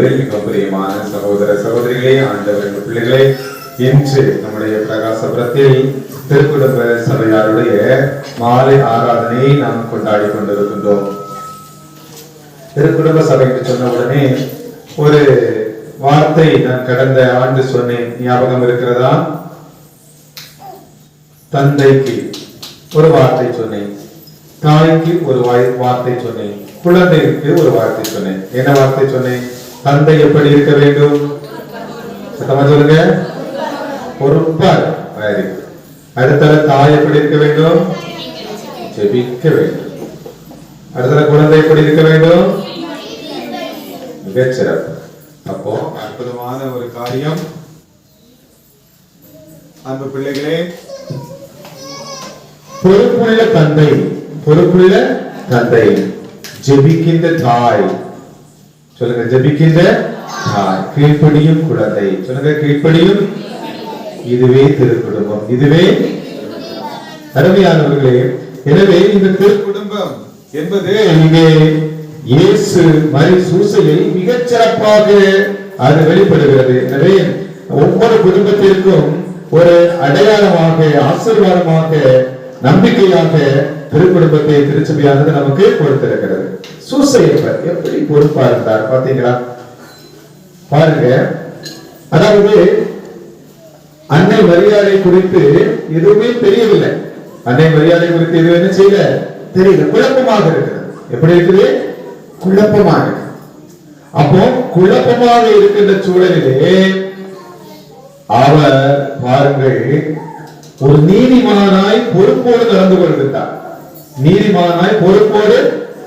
கிறிஸ்துவில் மிக பிரியமான சகோதர சகோதரிகளே, ஆண்டவரின் பிள்ளைகளே, இன்று நம்முடைய பிரகாசபுரத்தில் திருக்குடும்ப சபையாருடைய மாலை ஆராதனையை நாம் கொண்டாடி கொண்டிருக்கின்றோம். திருக்குடும்ப சபை என்று சொன்ன உடனே ஒரு வார்த்தை நான் கடந்த ஆண்டு சொன்னேன், ஞாபகம் இருக்கிறதா? தந்தைக்கு ஒரு வார்த்தை சொன்னேன், தாய்க்கு ஒரு வார்த்தை சொன்னேன், குழந்தைக்கு ஒரு வார்த்தை சொன்னேன். என்ன வார்த்தை சொன்னேன்? தந்தை எப்படி இருக்க வேண்டும்? சத்தமா சொல்லுங்க. பொறுப்பார். அடுத்த தாய் எப்படி இருக்க வேண்டும்? ஜெபிக்க வேண்டும். அடுத்த குழந்தை எப்படி இருக்க வேண்டும்? மிகச்சிறப்பு. அப்போ அற்புதமான ஒரு காரியம். அன்பு பிள்ளைகளே, பொறுப்புள்ள தந்தை, பொறுப்புள்ள தந்தை, ஜெபிக்கின்ற தாய், சொல்லுங்க ஜெபிக்கின்ற தாய், கீழ்ப்படியும் குழந்தை, சொல்லுங்க கீழ்ப்படியும். இதுவே திருக்குடும்பம், இதுவே அருமையானவர்களே. எனவே இந்த திருக்குடும்பம் என்பது இங்கே இயேசு மரி சூசையில் மிகச் சிறப்பாக அது வெளிப்படுகிறது. எனவே ஒவ்வொரு குடும்பத்திற்கும் ஒரு அடையாளமாக, ஆசீர்வாதமாக, நம்பிக்கையாக திருக்குடும்பத்தை திருச்சபையானது நமக்கு கொடுத்திருக்கிறது. சூசையப்பர் எப்படி பொறுப்பா இருந்தார் பாத்தீங்களா? பாருங்க, அதாவது அன்னை மரியாதை குறித்து எதுவுமே தெரியவில்லை. அன்னை மரியாதை குறித்து எதுவும் என்ன செய்யல, தெரியல, குழப்பமாக இருக்கிறது. எப்படி இருக்குது? குழப்பமாக இருக்கு. அப்போ குழப்பமாக இருக்கின்ற சூழலிலே அவர் பாருங்கள், ஒரு நீதிமானாய் பொறுப்போடு நடந்து கொள்கின்றார். நீதிமானாய் பொறுப்போடு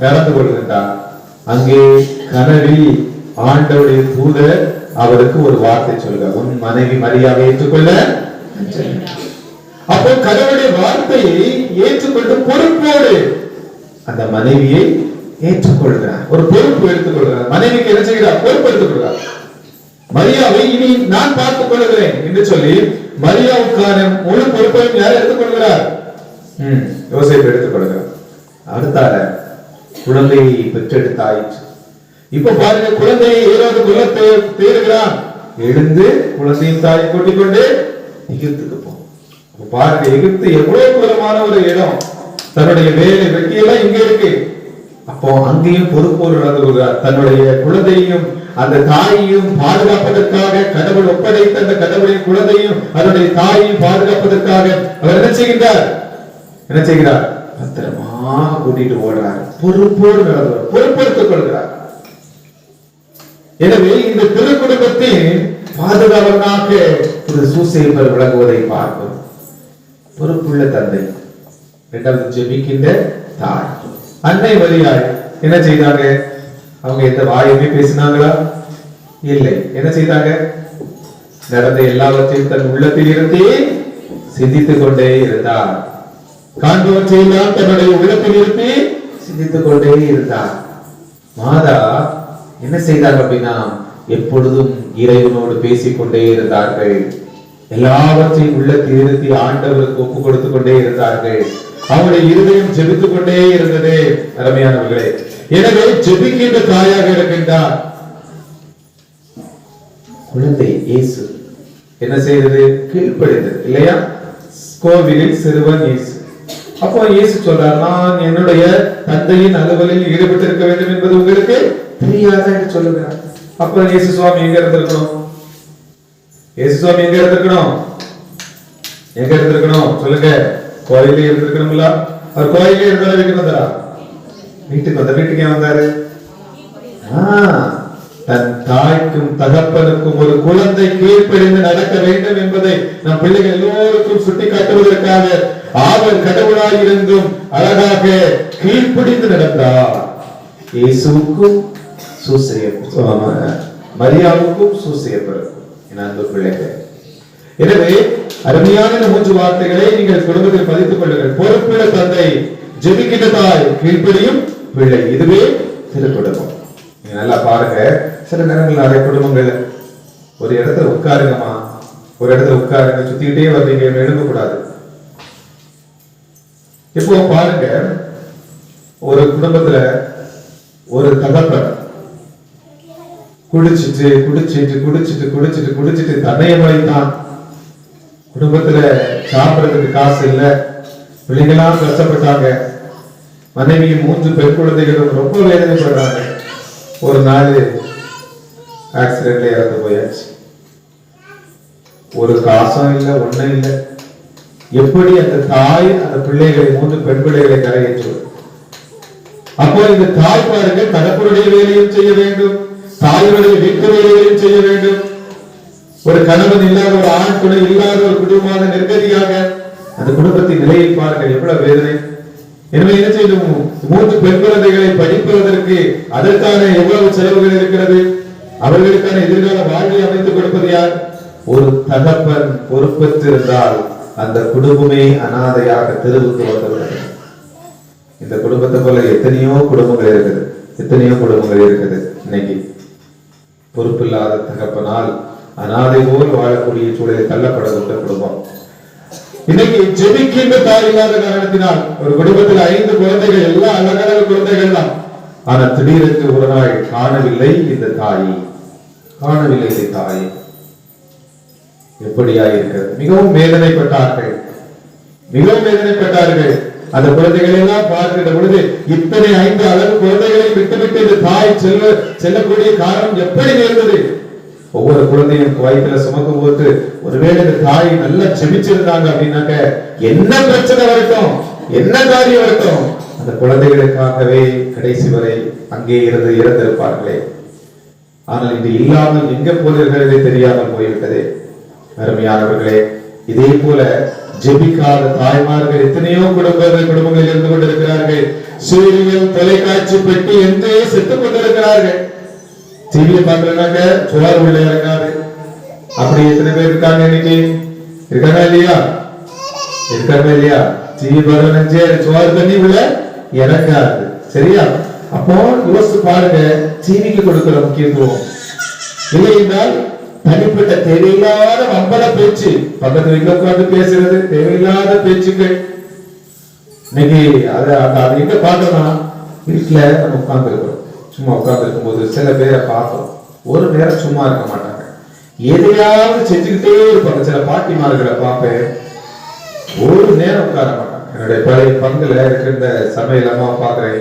நடந்து கொள்கின்றார். அங்கே கனவில் ஆண்டவருடைய தூதர் அவருக்கு ஒரு வார்த்தை சொல்கிறார், உன் மனைவி மரியாதை ஏற்றுக்கொள்ள. அப்போ கடவுளுடைய வார்த்தையை ஏற்றுக்கொண்டு பொறுப்போடு அந்த மனைவியை ஏற்றுக்கொள்கிறார். ஒரு பொறுப்பு எடுத்துக்கொள்கிறார். மனைவிக்கு என்ன செய்கிறார்? பொறுப்பு எடுத்துக்கொள்கிறார். மரியாவை இனி நான் பார்த்துக் கொள்கிறேன் என்று சொல்லி மரியாவுக்கான முழு பொறுப்பையும் யார் எடுத்துக்கொள்கிறார்? யோசேப்பு எடுத்துக்கொள்கிறார். அடுத்தால குழந்தையை பெற்றெடுத்தாயிற்று. இப்ப பாருங்க, குழந்தையை ஏதாவது குலத்தை தேடுகிறான். எழுந்து குழந்தையும் தாயை கூட்டிக் கொண்டு எகிப்துக்கு போகும். பாருங்க, எகிப்து எவ்வளவு தூரமான ஒரு இடம். தன்னுடைய வேலை வெட்டியெல்லாம் இங்க இருக்கு. அப்போ அங்கேயும் பொறுப்போடு நடந்து கொள்கிறார். தன்னுடைய குழந்தையும் அந்த தாயையும் பாதுகாப்பதற்காக கடவுள் ஒப்படைத்த அந்த கடவுளின் குழந்தையும் அதனுடைய தாயையும் பாதுகாப்பதற்காக அவர் என்ன செய்கின்றார்? என்ன செய்கிறார்? பத்திரமா கூட்டிட்டு ஓடுறார். பொறுப்போடு நடந்தார், பொறுப்பெடுத்துக் கொள்கிறார். எனவே இந்த திருக்குடும்பத்தின் பாதுகாவலனாக ஒரு சூசேப்பர் விளங்குவதை பார்க்கிறோம். பொறுப்புள்ள தந்தை, இரண்டாவது ஜெபிக்கின்ற தாய். அன்னை மரியாள் என்ன செய்தாங்க? அவங்க எந்த வாயுமே பேசினாங்களா? இல்லை. என்ன செய்தாங்க? நடந்த எல்லாவற்றையும் தன் உள்ளத்தில் இருந்தே சிந்தித்துக் கொண்டே இருந்தார். காண்பவற்றையெல்லாம் தன்னுடைய உள்ளத்தில் இருந்து சிந்தித்துக் கொண்டே இருந்தார். மாதா என்ன செய்தார் அப்படின்னா, எப்பொழுதும் இறைவனோடு பேசிக்கொண்டே இருந்தார்கள். எல்லாவற்றையும் உள்ளத்தில் இருத்தி ஆண்டவருக்கு ஒப்பு கொடுத்துக் கொண்டே இருந்தார்கள். அவருடைய இருதயம் ஜெபித்துக் கொண்டே இருந்தது. அருமையானவர்களே, எனவே ஜெபிக்கின்ற தாயாக இருக்கின்றார். குழந்தை இயேசு என்ன செய்தது? கீழ்ப்படிந்தது இல்லையா? கோவிலில் சிறுவன் இயேசு. அப்போ இயேசு சொல்றார், நான் என்னுடைய தந்தையின் அலுவலில் ஈடுபட்டிருக்க வேண்டும் என்பது உங்களுக்கு தெரியாதா என்று சொல்லுகிறார். அப்ப இயேசு சுவாமி எங்க இருந்திருக்கணும்? இயேசு சுவாமி எங்க இருந்திருக்கணும்? எங்க இருந்திருக்கணும்? சொல்லுங்க. கோயிலே இருந்திருக்கணும்ல. அவர் கோயிலே இருந்தாலும் வீட்டுக்கு வந்தாரா? வீட்டுக்கு வந்த. வீட்டுக்கு ஏன் வந்தாரு? தன் தாய்க்கும் தகப்பனுக்கும் ஒரு குழந்தை கீழ்ப்படிந்து நடக்க வேண்டும் என்பதை நம் பிள்ளைகள் எல்லோருக்கும் சுட்டி காட்டுவதற்காக அவர் கடவுளாய் இருந்தும் அழகாக கீழ்ப்படிந்து நடந்தார். இயேசுவுக்கும் மரியாவுக்கும் சூசேப்பருக்கும் என் அன்பு பிள்ளைகள். எனவே அருமையான இந்த மூன்று வார்த்தைகளை நீங்கள் குடும்பத்தில் பதித்துக் கொள்ளுங்கள். பொறுப்புள்ள தந்தை, ஜெபிக்கின்ற தாய், கீழ்ப்படியும் பிள்ளை. இதுவே திருக்குடும்பம். நீங்க நல்லா பாருங்க. சில நேரங்கள் நிறைய குடும்பங்கள் ஒரு இடத்துல உட்காருங்கம்மா, ஒரு இடத்துல உட்காருங்க, சுத்திக்கிட்டே வர்றீங்க, எழும்ப கூடாது. இப்போ பாருங்க, ஒரு குடும்பத்துல ஒரு தகப்பன் குடிச்சிட்டு குடிச்சிட்டு குடிச்சிட்டு குடிச்சிட்டு குடிச்சிட்டு தன்னைய முளைத்தான். குடும்பத்துல சாப்பிடறதுக்கு காசு இல்ல, பிள்ளைங்களாம் கஷ்டப்பட்டாங்க. மனைவியும் 3 பெண் குழந்தைகளும் ரொம்ப வேதனைப்படுறாங்க. ஒரு நாள் ஆக்சிடென்ட்ல இறந்து போயாச்சு. ஒரு காசும் இல்ல, ஒண்ணும் இல்ல. எப்படி அந்த தாய் அந்த பிள்ளைகளை 3 பெண் பிள்ளைகளை கரையேற்றுவது? அப்போ இந்த தாய் பாருங்க, தகப்பனுடைய வேலையும் செய்ய வேண்டும், தாயுடைய வீட்டு வேலைகளையும் செய்ய வேண்டும். ஒரு கணவன் இல்லாத, ஒரு ஆண் துணை இல்லாத ஒரு குடும்பமான நிர்கதியாக அந்த குடும்பத்தின் நிலையை பாருங்கள், எவ்வளவு வேதனை. எனவே என்ன செய்யணும்? 3 பெண் குழந்தைகளை படிப்பதற்கு அதற்கான எவ்வளவு செலவுகள் இருக்கிறது? அவர்களுக்கான எதிர்கால வாழ்வை அமைத்துக் கொடுப்பது யார்? ஒரு தகப்பன் பொறுப்பற்றிருந்தால் அந்த குடும்பமே அனாதையாக தெருவுக்கு வந்துவிடும். இந்த குடும்பத்தை போல எத்தனையோ குடும்பங்கள் இருக்குது, எத்தனையோ குடும்பங்கள் இருக்குது. இன்னைக்கு பொறுப்பில்லாத தகப்பனால் அனாதை போல் வாழக்கூடிய சூழலை தள்ளப்படக்கூடிய குடும்பம். இன்னைக்கு ஜெபிக்கின்ற தாய் இல்லாத காரணத்தினால் ஒரு குடும்பத்தில் 5 குழந்தைகள், எல்லாம் அழகான குழந்தைகள் தான். ஆனா திடீரென்று ஒரு நாள் காணவில்லை இந்த தாயை, காணவில்லை இந்த தாயை. எப்படியா இருக்கிறது? மிகவும் வேதனைப்பட்டார்கள், மிகவும் வேதனைப்பட்டார்கள். அந்த குழந்தைகளை எல்லாம் பார்க்கின்ற பொழுது இத்தனை 5 அழகு குழந்தைகளை விட்டுவிட்டு இந்த தாய் செல்லக்கூடிய காரணம் எப்படி நேர்ந்தது? ஒவ்வொரு குழந்தையும் வயிற்றுல சுமக்கும் போது ஒருவேளை இந்த தாய் நல்லா செபிச்சிருந்தாங்க அப்படின்னாக்க என்ன பிரச்சனை வரட்டும், என்ன காரியம் வரட்டும், அந்த குழந்தைகளுக்காகவே கடைசி வரை அங்கே இருந்து இறந்திருப்பார்களே. ஆனால் இது இல்லாமல் எங்க போனீர்களே தெரியாமல் போய்விட்டதே. அருமையானவர்களே, இதே போல ஜெபிக்காத தாய்மார்கள் எத்தனையோ குடும்பங்கள் இருந்து கொண்டிருக்கிறார்கள். சீரியல், தொலைக்காட்சி பெட்டி என்றே செத்துக் கொண்டிருக்கிறார்கள். டிவியை பார்க்கறாங்க, சோறு உள்ள இறங்காது. அப்படி எத்தனை பேர் இருக்காங்க இன்னைக்கு? இருக்காங்க இல்லையா? இருக்காங்க இல்லையா? டிவி பார்க்கறே, சோறு தண்ணி உள்ள இறங்காது. சரியா? அப்போ யோசிச்சு பாருங்க, டிவிக்கு கொடுக்கிற முக்கியத்துவம். இல்லை என்றால் தனிப்பட்ட தேவையில்லாத வம்பள பேச்சு, பக்கத்து வீட்டுல உட்கார்ந்து பேசுறது, தேவையில்லாத பேச்சுக்கள். இன்னைக்கு அதை எங்க பார்க்கலாம்? வீட்டுல நம்ம உட்கார்ந்து இருக்கிறோம், சும்மா உட்கார்ந்து இருக்கும் போது சில பேரை பார்க்கிறோம், ஒரு நேரம் சும்மா இருக்க மாட்டாங்க, எதையாவது செஞ்சுக்கிட்டே இருப்பாங்க. சில பாட்டிமார்களை பார்ப்பேன், ஒரு நேரம் உட்கார மாட்டாங்க. என்னுடைய பழைய பங்குல இருக்கின்ற சமையலமா பாக்குறேன்,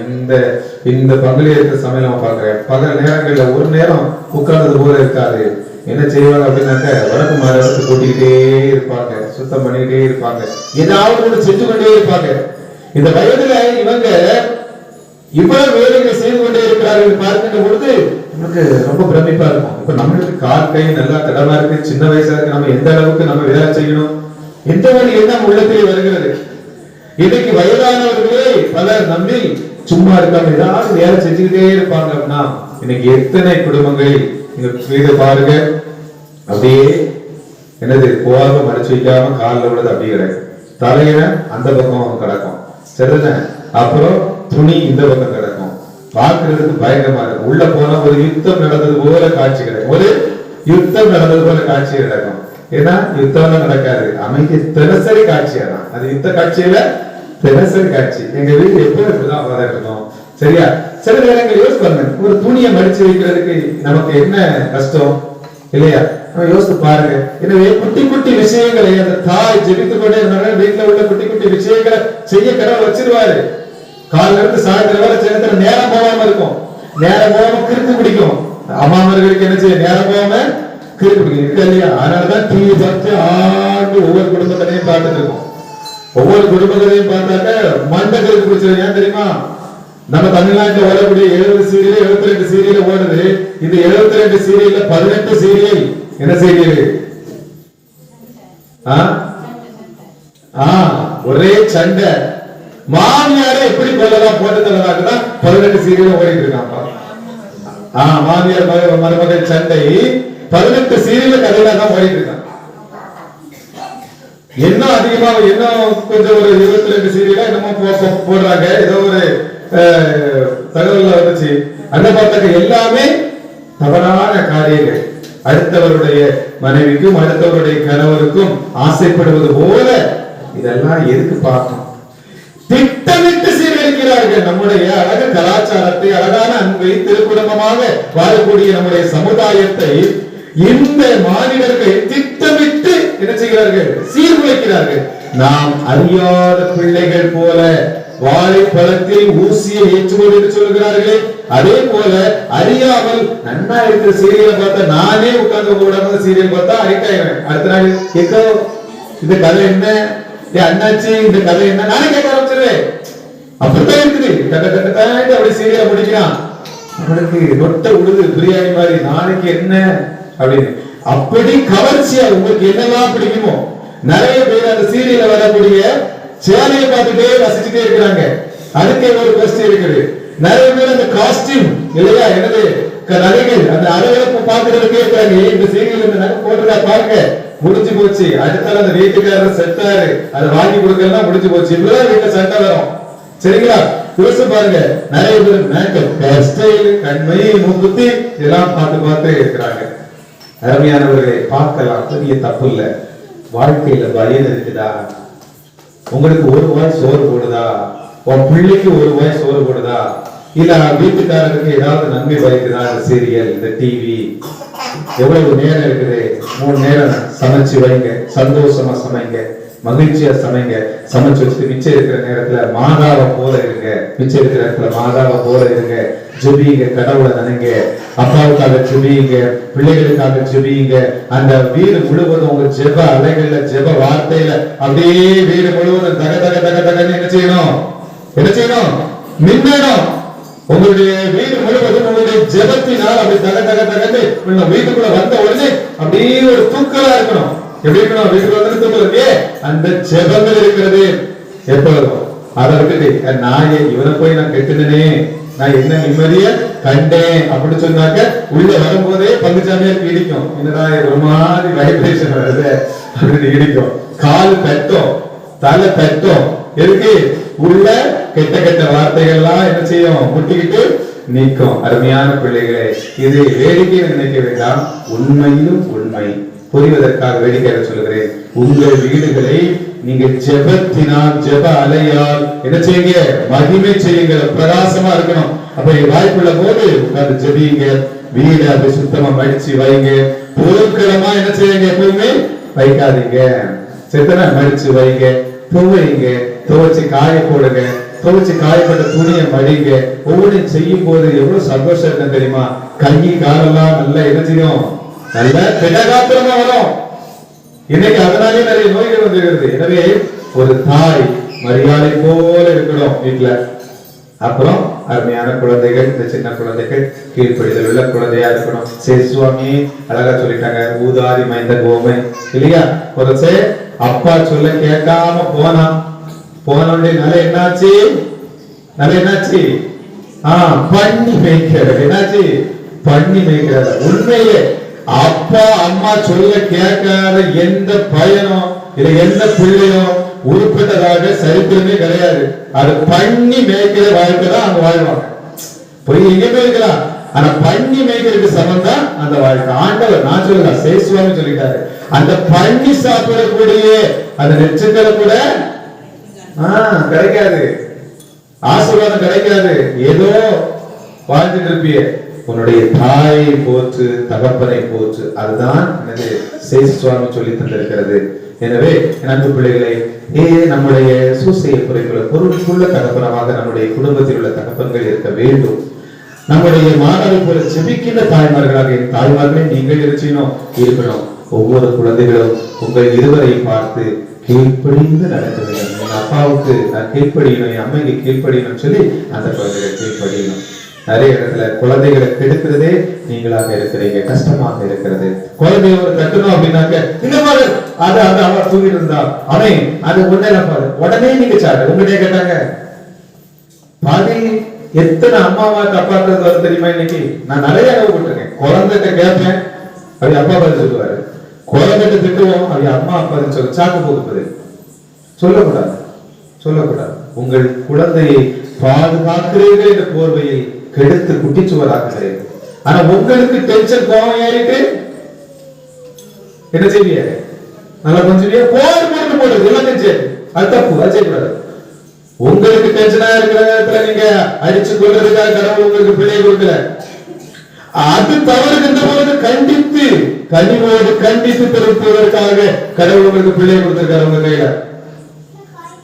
இந்த பங்குல இருக்கிற சமையலமா பாக்குறேன். பகல் நேரங்கள்ல ஒரு நேரம் உட்கார்ந்தது போல இருக்காது. என்ன செய்வாங்க அப்படின்னாக்க வடக்கு மாநிலத்தை கூட்டிக்கிட்டே இருப்பாங்க, சுத்தம் பண்ணிக்கிட்டே இருப்பாங்க, ஏதாவது ஒன்று செஞ்சு கொண்டே இருப்பாங்க. இந்த வயதுல இவங்க இவ்வளவு வேலைகளை செய்து கொண்டே இருக்கிறார்கள் பார்க்கின்ற பொழுது நமக்கு ரொம்ப பிரமிப்பா இருக்கும். இப்ப நம்மளுக்கு கால் கை நல்லா தடமா இருக்கு, சின்ன வயசா இருக்கு, நம்ம எந்த அளவுக்கு நம்ம வேலை செய்யணும், எந்த ஒரு எண்ணம் உள்ளத்திலே வருகிறது. இன்னைக்கு வயதானவர்களே பலர் நம்பி சும்மா இருக்காம ஏதாவது வேலை செஞ்சுக்கிட்டே இருப்பாங்க அப்படின்னா இன்னைக்கு எத்தனை குடும்பங்கள் நீங்க பாருங்க, அப்படியே என்னது போக மறைச்சு வைக்காம காலில் உள்ளது அப்படியே கிடக்கும், தலையில அந்த பக்கம் கிடக்கும், சரிதானே? அப்புறம் துணி இந்த பக்கம் கிடக்கும், பார்க்கறதுக்கு பயங்கரமா இருக்கும். உள்ள போனா ஒரு யுத்தம் நடந்தது போல காட்சி கிடைக்கும், ஒரு யுத்தம் நடந்தது போல காட்சி கிடக்கும். ஏன்னா யுத்தம் நடக்காது, அமைதி தினசரி காட்சியா தான் அது. யுத்த காட்சியில தினசரி காட்சி. எங்க வீட்டுல எப்போ இப்படிதான் இருக்கணும், சரியா? சில நேரங்கள் யோசிச்சு பாருங்க, ஒரு துணியை மடிச்சு வைக்கிறதுக்கு நமக்கு என்ன கஷ்டம் இல்லையா? நம்ம யோசித்து பாருங்க. எனவே குட்டி குட்டி விஷயங்களை அந்த தாய் ஜெபித்துக் கொண்டே இருந்தாங்க. வீட்டுல உள்ள குட்டி குட்டி விஷயங்களை செய்ய கடவுள் வச்சிருவாரு. காலில இருந்து சாயந்தரம் வரை சில நேரம் போகாம இருக்கும், நேரம் போகாம கிறுக்கு பிடிக்கும். அம்மாமர்களுக்கு என்ன செய்ய நேரம் போகாம கிறுக்கு பிடிக்கும் இருக்கு இல்லையா? அதனாலதான் டிவி பார்த்து ஆண்டு ஒவ்வொரு குடும்பத்திலையும் பார்த்துட்டு இருக்கோம். ஒவ்வொரு குடும்பங்களையும் பார்த்தாக்க மண்டை கிறுக்கு பிடிச்சது. ஏன் தெரியுமா? நம்ம தமிழ்நாட்டில் ஓடக்கூடிய 70 சீரியல் 72 சீரியல் ஓடுது. இந்த 72 சீரியல்ல 18 சீரியல் என்ன சீரியல்? ஒரே சண்டை. மாமியாரை எப்படி கொள்ளலாம் போட்டு தரலாக்குன்னா 18 சீரியல் ஓடிட்டு இருக்காங்க. மாமியார் மருமகள் சண்டை 18 சீரியல் கதையில தான் ஓடிட்டு இருக்காங்க. என்ன அதிகமா என்ன கொஞ்சம் ஒரு 22 சீரியலா என்னமோ போடுறாங்க. ஏதோ ஒரு தகவல் வந்துச்சு. அந்த பார்த்தாக்க எல்லாமே தவறான காரியங்கள். அடுத்தவருடைய மனைவிக்கும் அடுத்தவருடைய கணவருக்கும் ஆசைப்படுவது போல இதெல்லாம் எதுக்கு பார்க்கணும்? திட்டமிட்டு சீரழிக்க நினைக்கிறார்கள் நம்முடைய அழக கலாச்சாரத்தை, அழகான அன்பை, திருக்குடும்பமாக வாழக்கூடிய நம்முடைய சமுதாயத்தை இந்த மாநிலர்கள் திட்டமிட்டு என்ன செய்கிறார்கள்? சீர்குலைக்கிறார்கள். நாம் அறியாத பிள்ளைகள் போல வாழைப்பழத்தில் ஊசியை ஏற்றுவோம் என்று சொல்கிறார்களே, அதே போல அறியாமல் நன்னா இருக்கிற சீரியலை பார்த்தா, நானே உட்கார்ந்து கூட சீரியல் பார்த்தா அடிக்காயிடுவேன். அடுத்த நாள் கேட்க இந்த கதை என்ன, அண்ணாச்சி இந்த கதை என்ன, நானே கேட்க ஆரம்பிச்சிருவேன். அப்படித்தான் இருக்குது. அப்படி சீரியலை முடிக்கிறான், அவனுக்கு ரொட்ட உழுது பிரியாணி மாதிரி, நாளைக்கு என்ன அப்படின்னு. அப்படி கவர்ச்சியா உங்களுக்கு என்னெல்லாம் பிடிக்குமோ, நிறைய பேர் அந்த சீரியல்ல வரக்கூடிய சேலையை பார்த்துட்டே ரசிச்சுட்டே இருக்கிறாங்க. அதுக்கு ஒரு கொஸ்டின் இருக்குது. நிறைய பேர் அந்த காஸ்டியூம் இல்லையா, எனது நகைகள், அந்த அழகை பார்க்கறதுக்கே இருக்காங்க. இந்த சீரியல் இந்த நகை போட்டுறா பாருங்க, முடிஞ்சு போச்சு. அடுத்தால அந்த வீட்டுக்காரர் செட்டாரு, அதை வாங்கி கொடுக்கலாம், முடிஞ்சு போச்சு. இப்படிதான் வீட்டுல சண்டை வரும். சரிங்களா? யோசிச்சு பாருங்க. நிறைய பேர் மேக்கப், ஹேர் ஸ்டைல், கண்மை, மூக்குத்தி இதெல்லாம் பார்த்து இருக்கிறாங்க. அருமையானவர்களை பார்க்கலாம், பெரிய தப்பு இல்ல. வாழ்க்கையில பயம் இருக்குதா? உங்களுக்கு ஒரு வாய் சோறு போடுதா? உன் பிள்ளைக்கு ஒரு வாய் சோறு போடுதா? இல்ல வீட்டுக்காரருக்கு ஏதாவது நன்மை பயக்குதா? இந்த சீரியல், இந்த டிவி, எவ்வளவு நேரம் இருக்குது? 3 நேரம் சமைச்சு வைங்க, சந்தோஷமா சமைங்க, மகிழ்ச்சியா சமைங்க. சமைச்சு வச்சுட்டு மிச்சம் இருக்கிற நேரத்துல மாதாவை போல இருங்க, மிச்சம் இருக்கிற இடத்துல மாதாவை போல இருங்க. ஜெபிங்க, கடவுளை நினைங்க, அப்பாவுக்காக ஜெபிங்க, பிள்ளைகளுக்காக ஜெபிங்க. அந்த வீடு முழுவதும் உங்க ஜெப அலைகள்ல, ஜெப வார்த்தையில அப்படியே வீடு முழுவதும் தக தக தக தகன்னு என்ன செய்யணும்? என்ன செய்யணும்? மின்னணும். உங்களுடைய வீடு முழுவதும் உங்களுடைய ஜெபத்தினால் அப்படி தக தக தகன்னு வீட்டுக்குள்ள வந்த உடனே அப்படியே ஒரு தூக்கலா இருக்கணும். எப்படி இருக்கணும்? வீட்டுக்குள்ள வந்து தூக்கல அந்த ஜெபங்கள் இருக்கிறது எப்பொழுதும். அதை விட்டுட்டு நான் இவனை போய் நான் கெட்டுனே, நான் என்ன நிம்மதிய கண்டேன் அப்படின்னு சொன்னாக்க உள்ள வரும்போதே பங்குச்சாமியாருக்கு இடிக்கும். என்னடா ஒரு மாதிரி வைப்ரேஷன் வருது அப்படின்னு இடிக்கும். கால் தட்டும், தலை தட்டும். எதுக்கு? உள்ள கெட்ட கெட்ட வார்த்தைகள்லாம் என்ன செய்யும்? முட்டிக்கிட்டு நீக்கும். அருமையான பிள்ளைகளே, இது வேடிக்கை நினைக்க வேண்டாம், உண்மையிலும் உண்மை. புரிவதற்காக வேடிக்கை சொல்கிறேன். உங்கள் வீடுகளை நீங்க ஜெபத்தினால், ஜெப அலையால் என்ன செய்யுங்க? மகிமை செய்யுங்க, பிரகாசமா இருக்கணும். அப்ப வாய்ப்புள்ள போது உட்கார்ந்து ஜெபிங்க. வீடு அப்படி சுத்தமா மடிச்சு வைங்க. பொருட்களமா என்ன செய்யுங்க? எப்பவுமே வைக்காதீங்க. செத்தனா மடிச்சு வைங்க, துவைங்க, துவைச்சு காய போடுங்க, துவைச்சு காயப்பட்ட துணியை மடிங்க. ஒவ்வொன்றையும் செய்யும் போது எவ்வளவு சந்தோஷம் இருக்கு தெரியுமா? கை காலெல்லாம் நல்லா என்ன செய்யும்? நல்ல திடகாத்திரமா வரும். இன்னைக்கு அதனாலே நிறைய நோய்கள் வந்துகிறது. எனவே ஒரு தாய் மரியாதை போல இருக்கணும் வீட்டுல. அப்புறம் அருமையான குழந்தைகள், இந்த சின்ன குழந்தைகள் கீழ்ப்படிதல் உள்ள குழந்தையா இருக்கணும். சரி சுவாமி அழகா சொல்லிட்டாங்க, ஊதாரி மைந்த கோமை இல்லையா? ஒரு அப்பா சொல்ல கேட்காம போனோடனே நல்ல என்னாச்சு? நல்ல என்னாச்சு? பண்ணி மேய்க்கிறது. என்னாச்சு? பண்ணி மேய்க்கிறது. உண்மையிலே அப்பா அம்மா சொல்ல கேட்காத எந்த பையனோ இல்ல எந்த பிள்ளையோ உருப்பட்டதாக சரித்திரமே கிடையாது. அது பண்ணி மேய்க்கிற வாழ்க்கை தான் அங்க வாழ்வாங்க. போய் எங்கேயுமே இருக்கலாம், ஆனா பண்ணி மேய்க்கிறதுக்கு சமம் தான் அந்த வாழ்க்கை. ஆண்டவர் நான் சொல்லல, சேசுவாமி சொல்லிட்டாரு. அந்த பண்ணி சாப்பிடக்கூடிய அந்த நெச்சுக்களை கூட கிடைக்காது, ஆசீர்வாதம் கிடைக்காது. ஏதோ வாழ்ந்துட்டு இருப்பிய. உன்னுடைய தாயை போற்று, தகப்பனை போற்று. அதுதான் எனது சேசுவாமி சொல்லி தந்திருக்கிறது. எனவே அன்பு பிள்ளைகளை, நம்முடைய சூசையை குறைக்குள்ள பொருளுக்குள்ள தகப்பனமாக நம்முடைய குடும்பத்தில் உள்ள தகப்பன்கள் இருக்க வேண்டும். நம்முடைய மாணவை போல செபிக்கின்ற தாய்மார்களாக என் தாய்மார்களே நீங்கள் இருக்கணும். ஒவ்வொரு குழந்தைகளும் உங்கள் இருவரையும் பார்த்து கீழ்ப்படிந்து நடக்க வேண்டும். என் அப்பாவுக்கு நான் கீழ்ப்படியணும், என் அம்மைக்கு கீழ்ப்படியணும் சொல்லி அந்த குழந்தைகள் கீழ்ப்படியணும். நிறைய இடத்துல குழந்தைகளை கெடுக்கிறதே நீங்களாக இருக்கிறீங்க, கஷ்டமாக இருக்கிறது. குழந்தையோட கட்டணும் அப்படின்னாக்க இந்த மாதிரி அதை அவன் தூங்கிட்டு இருந்தா அவன் அது ஒன்னே பாரு, உடனே நீங்க சாடு உங்ககிட்டே கேட்டாங்க. பாதி எத்தனை அம்மாவாக்கு அப்பாக்கிறது வரும் தெரியுமா? இன்னைக்கு நான் நிறைய அனுபவப்பட்டிருக்கேன். குழந்தைகிட்ட கேட்பேன், அப்படி அப்பா பதில் சொல்லுவாரு. குழந்தைகிட்ட திட்டுவோம், அப்படி அம்மா அப்பா சொல்ல சாக்கு போகுது. சொல்லக்கூடாது. உங்கள் குழந்தையை பாதுகாக்கிறீர்கள் என்ற போர்வையை கெடுத்து குட்டிச்சுவராக்குகிறீர்கள். ஆனா உங்களுக்கு டென்ஷன் கோவம் ஏறிட்டு என்ன செய்வீங்க? நல்லா கொஞ்சம் போடுறது எல்லாம் அது தப்பு, அது செய்யக்கூடாது. உங்களுக்கு டென்ஷனா இருக்கிற நேரத்துல நீங்க அடிச்சு கொள்றதுக்காக கடவுள் உங்களுக்கு பிள்ளையை கொடுக்கல. அது தவறுகின்ற பொழுது கண்டித்து கனிவோடு கண்டித்து திருப்புவதற்காக கடவுள் உங்களுக்கு பிள்ளையை கொடுத்திருக்காரு உங்க கையில.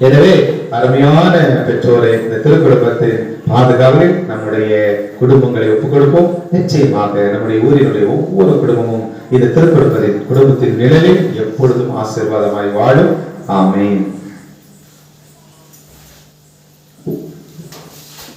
எனவே அருமையான பெற்றோரை இந்த திருக்குடும்பத்தை பாதுகாவலில் நம்முடைய குடும்பங்களை ஒப்புக் கொடுப்போம். நிச்சயமாக நம்முடைய ஊரினுடைய ஒவ்வொரு குடும்பமும் இந்த திருக்குடும்பத்தின் நிழலில் எப்பொழுதும் ஆசீர்வாதமாய் வாழும். ஆமென்.